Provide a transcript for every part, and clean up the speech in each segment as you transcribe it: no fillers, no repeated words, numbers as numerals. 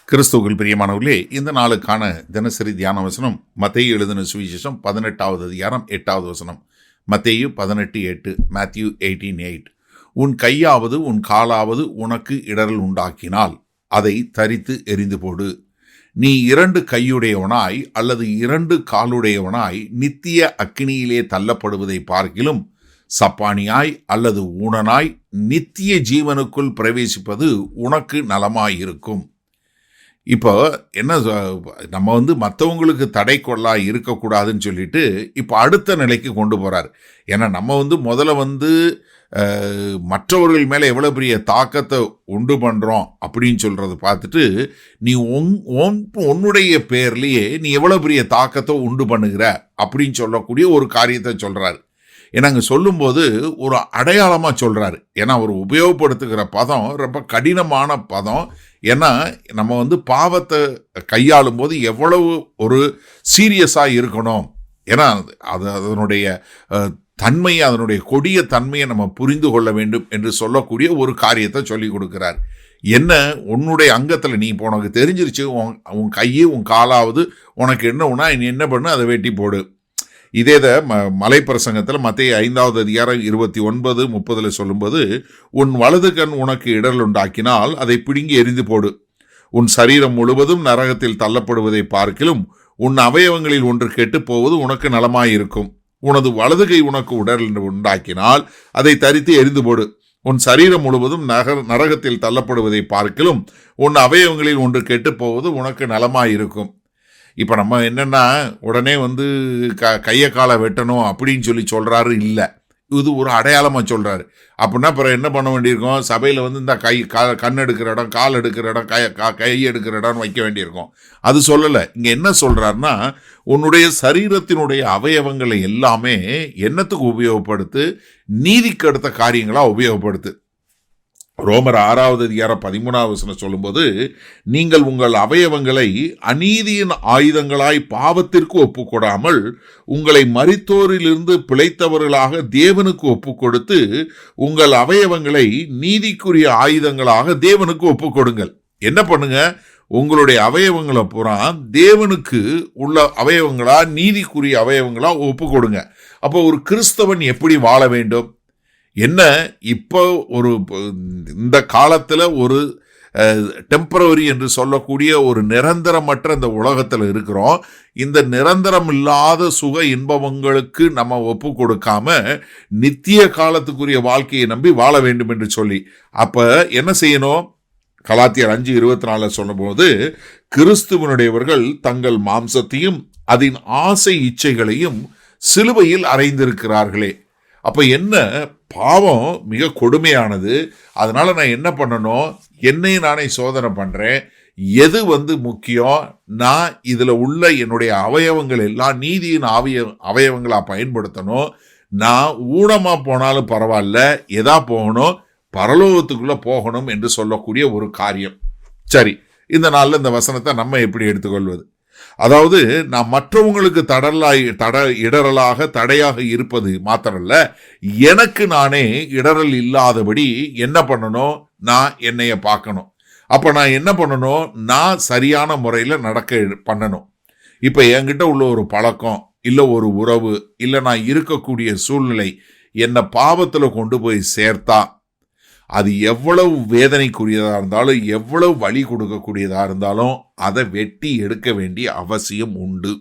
கிறிஸ்துவுக்குள் பிரியமானவர்களே, இந்த நாளுக்கான தினசரி தியான வசனம் மத்தேயு எழுதின சுவிசேஷம் 18வது அதிகாரம் 8வது வசனம். மத்தேயு 18:8, மேத்யூ 18:8. உன் கையாவது உன் காலாவது உனக்கு இடரல் உண்டாக்கினால் அதை தரித்து எறிந்து போடு. நீ 2 கையுடையவனாய் அல்லது 2 காலுடையவனாய் நித்திய அக்கினியிலே தள்ளப்படுவதை பார்க்கிலும் சப்பானியாய் அல்லது ஊனனாய் நித்திய ஜீவனுக்குள் பிரவேசிப்பது உனக்கு நலமாயிருக்கும். இப்போ என்ன, நம்ம மற்றவங்களுக்கு தடை கொள்ளா இருக்கக்கூடாதுன்னு சொல்லிட்டு இப்போ அடுத்த நிலைக்கு கொண்டு போகிறார். ஏன்னா நம்ம முதல்ல மற்றவர்கள் மேலே எவ்வளோ பெரிய தாக்கத்தை உண்டு பண்ணுறோம் அப்படின்னு சொல்கிறத பார்த்துட்டு, நீ உன்னுடைய பேர்லேயே நீ எவ்வளோ பெரிய தாக்கத்தை உண்டு பண்ணுகிற அப்படின்னு சொல்லக்கூடிய ஒரு காரியத்தை சொல்கிறாரு. ஏன்னா அங்கே சொல்லும்போது ஒரு அடையாளமாக சொல்கிறாரு. ஏன்னா அவர் உபயோகப்படுத்துகிற பதம் ரொம்ப கடினமான பதம். ஏன்னா நம்ம பாவத்தை கையாளும் போது எவ்வளவு ஒரு சீரியஸாக இருக்கணும். ஏன்னா அதனுடைய தன்மையை, அதனுடைய கொடிய தன்மையை நம்ம புரிந்து கொள்ள வேண்டும் என்று சொல்லக்கூடிய ஒரு காரியத்தை சொல்லி கொடுக்கிறார். என்ன, உன்னுடைய அங்கத்தில் நீ இப்போ உனக்கு தெரிஞ்சிருச்சு, உன் கையை உன் காலாவது உனக்கு என்ன உனா நீ என்ன பண்ணு, அதை வெட்டி போடு. இதே மலை பிரசங்கத்தில் மத்தேயு 5வது அதிகாரம் 29-30 சொல்லும்போது, உன் வலது கண் உனக்கு இடரல் உண்டாக்கினால் அதை பிடுங்கி எறிந்து போடு. உன் சரீரம் முழுவதும் நரகத்தில் தள்ளப்படுவதை பார்க்கிலும் உன் அவயவங்களில் ஒன்று கெட்டு போவது உனக்கு நலமாயிருக்கும். உனது வலது கை உனக்கு இடரல் உண்டாக்கினால் அதை தரித்து எறிந்து போடு. உன் சரீரம் முழுவதும் நரகத்தில் தள்ளப்படுவதை பார்க்கிலும் உன் அவயவங்களில் ஒன்று கெட்டு போவது உனக்கு நலமாயிருக்கும். இப்போ நம்ம என்னென்னா உடனே கையை காலை வெட்டணும் அப்படின்னு சொல்கிறாரு இல்லை, இது ஒரு அடையாளமாக சொல்கிறாரு. அப்படின்னா அப்புறம் என்ன பண்ண வேண்டியிருக்கோம், சபையில் இந்த கண் எடுக்கிற இடம், கால் எடுக்கிற இடம், கை எடுக்கிற இடம்னு வைக்க வேண்டியிருக்கோம். அது சொல்லலை. இங்கே என்ன சொல்கிறாருன்னா, உன்னுடைய சரீரத்தினுடைய அவயவங்களை எல்லாமே என்னத்துக்கு உபயோகப்படுத்து, நீதிக்கு அடுத்த காரியங்களாக உபயோகப்படுத்து. ரோமர் 6வது அதிகாரம் 13வது வசனம் சொல்லும்போது, நீங்கள் உங்கள் அவயவங்களை அநீதியின் ஆயுதங்களாய் பாவத்திற்கு ஒப்புக்கொடாமல் உங்களை மரித்தோரிலிருந்து பிழைத்தவர்களாக தேவனுக்கு ஒப்புக்கொடுத்து உங்கள் அவயவங்களை நீதிக்குரிய ஆயுதங்களாக தேவனுக்கு ஒப்புக்கொடுங்கள். என்ன பண்ணுங்க, உங்களுடைய அவயவங்களை பூரா தேவனுக்கு உள்ள அவயவங்களா, நீதிக்குரிய அவயவங்களா ஒப்புக்கொடுங்க. அப்போ ஒரு கிறிஸ்தவன் எப்படி வாழ வேண்டும்? என்ன, இப்போ இந்த காலத்தில் ஒரு டெம்பரவரி என்று சொல்லக்கூடிய ஒரு நிரந்தரமற்ற இந்த உலகத்தில் இருக்கிறோம். இந்த நிரந்தரம் இல்லாத சுக இன்பங்களுக்கு நம்ம ஒப்பு கொடுக்காம நித்திய காலத்துக்குரிய வாழ்க்கையை நம்பி வாழ வேண்டும் என்று சொல்லி, அப்போ என்ன செய்யணும்? கலாத்தியர் 5:24 சொல்லும்போது, கிறிஸ்துவனுடையவர்கள் தங்கள் மாம்சத்தையும் அதன் ஆசை இச்சைகளையும் சிலுவையில் அறைந்திருக்கிறார்களே. அப்போ என்ன, பாவம் மிக கொடுமையானது. அதனால நான் என்ன பண்ணணும், என்னை நானே சோதனை பண்ணுறேன். எது முக்கியம், நான் இதில் உள்ள என்னுடைய அவயவங்கள் எல்லாம் நீதியின் அவயவங்களாக பயன்படுத்தணும். நான் ஊனமாக போனாலும் பரவாயில்ல, எதா போகணும், பரலோகத்துக்குள்ளே போகணும் என்று சொல்லக்கூடிய ஒரு காரியம். சரி, இந்த நாளில் இந்த வசனத்தை நம்ம எப்படி எடுத்துக்கொள்வது? அதாவது, நான் மற்றவங்களுக்கு இடரலாக தடையாக இருப்பது மாத்திரல்ல, எனக்கு நானே இடரல் இல்லாதபடி என்ன பண்ணணும், நான் என்னைய பார்க்கணும். அப்போ நான் என்ன பண்ணணும், நான் சரியான முறையில் நடக்க பண்ணணும். இப்போ என்கிட்ட உள்ள ஒரு பழக்கம், இல்லை ஒரு உறவு, இல்லை நான் இருக்கக்கூடிய சூழ்நிலை என்னை பாவத்தில் கொண்டு போய் சேர்த்தா, அது எவ்வளவு வேதனைக்குரியதாக இருந்தாலும், எவ்வளவு வலி கொடுக்கக்கூடியதாக இருந்தாலும் அதை வெட்டி எடுக்க வேண்டிய அவசியம் உண்டு.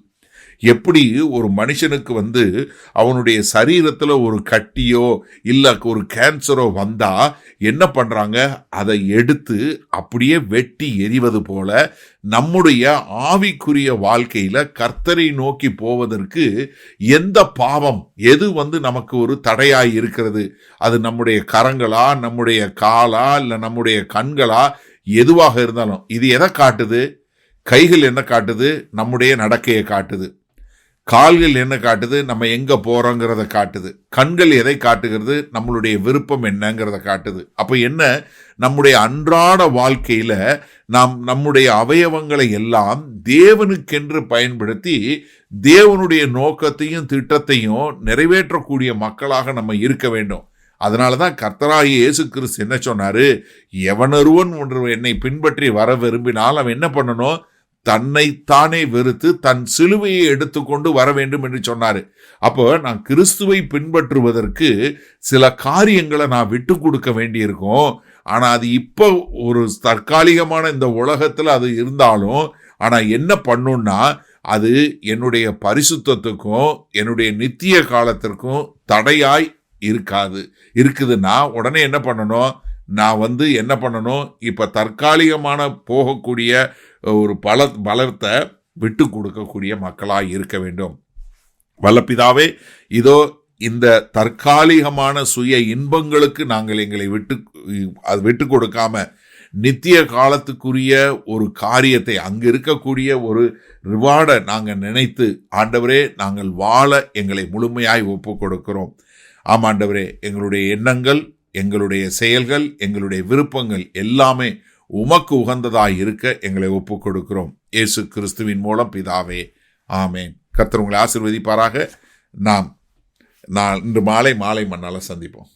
எப்படி ஒரு மனுஷனுக்கு அவனுடைய சரீரத்தில் ஒரு கட்டியோ இல்லை ஒரு கேன்சரோ வந்தால் என்ன பண்ணுறாங்க, அதை எடுத்து அப்படியே வெட்டி எறிவது போல நம்முடைய ஆவிக்குரிய வாழ்க்கையில் கர்த்தரை நோக்கி போவதற்கு எந்த பாவம், எது நமக்கு ஒரு தடையாய் இருக்கிறது, அது நம்முடைய கரங்களா, நம்முடைய காலா, இல்லை நம்முடைய கண்களா, எதுவாக இருந்தாலும் இது எதை காட்டுது? கைகள் என்ன காட்டுது? நம்முடைய நடக்கையை காட்டுது. கால்கள் என்ன காட்டுது? நம்ம எங்கே போகிறோங்கிறத காட்டுது. கண்கள் எதை காட்டுகிறது? நம்மளுடைய விருப்பம் என்னங்கிறத காட்டுது. அப்போ என்ன, நம்முடைய அன்றாட வாழ்க்கையில் நாம் நம்முடைய அவயவங்களை எல்லாம் தேவனுக்கென்று பயன்படுத்தி தேவனுடைய நோக்கத்தையும் திட்டத்தையும் நிறைவேற்றக்கூடிய மக்களாக நம்ம இருக்க வேண்டும். அதனால தான் கர்த்தராகிய இயேசு கிறிஸ்து என்ன சொன்னாரு, எவனொருவன் என்னை பின்பற்றி வர விரும்பினால் அவன் என்ன பண்ணணும், தன்னைத்தானே வெறுத்து தன் சிலுவையை எடுத்துக்கொண்டு வர வேண்டும் என்று சொன்னாரு. அப்போ நான் கிறிஸ்துவை பின்பற்றுவதற்கு சில காரியங்களை நான் விட்டு கொடுக்க வேண்டியிருக்கும். ஆனா அது இப்போ ஒரு தற்காலிகமான இந்த உலகத்துல அது இருந்தாலும், ஆனா என்ன பண்ணும்னா அது என்னுடைய பரிசுத்தத்துக்கும் என்னுடைய நித்திய காலத்திற்கும் தடையாய் இருக்குதுன்னா உடனே என்ன பண்ணணும், நான் என்ன பண்ணணும், இப்ப தற்காலிகமான போகக்கூடிய ஒரு பலத்தை விட்டு கொடுக்கக்கூடிய மக்களாய் இருக்க வேண்டும். வல்லபிதாவே, இதோ இந்த தற்காலிகமான சுய இன்பங்களுக்கு நாங்கள் எங்களை விட்டு கொடுக்காம நித்திய காலத்துக்குரிய ஒரு காரியத்தை, அங்கு இருக்கக்கூடிய ஒரு ரிவார்டை நாங்கள் நினைத்து ஆண்டவரே நாங்கள் வாழ எங்களை முழுமையாய் ஒப்பு கொடுக்கிறோம். ஆமாண்டவரே, எங்களுடைய எண்ணங்கள், எங்களுடைய செயல்கள், எங்களுடைய விருப்பங்கள் எல்லாமே உமக்கு உகந்ததாய் இருக்க எங்களை ஒப்பு கொடுக்கிறோம். இயேசு கிறிஸ்துவின் மூலம் பிதாவே, ஆமேன். கர்த்தர் உங்களை ஆசீர்வதிப்பாராக. நாம் இன்று மாலை மண்ணால சந்திப்போம்.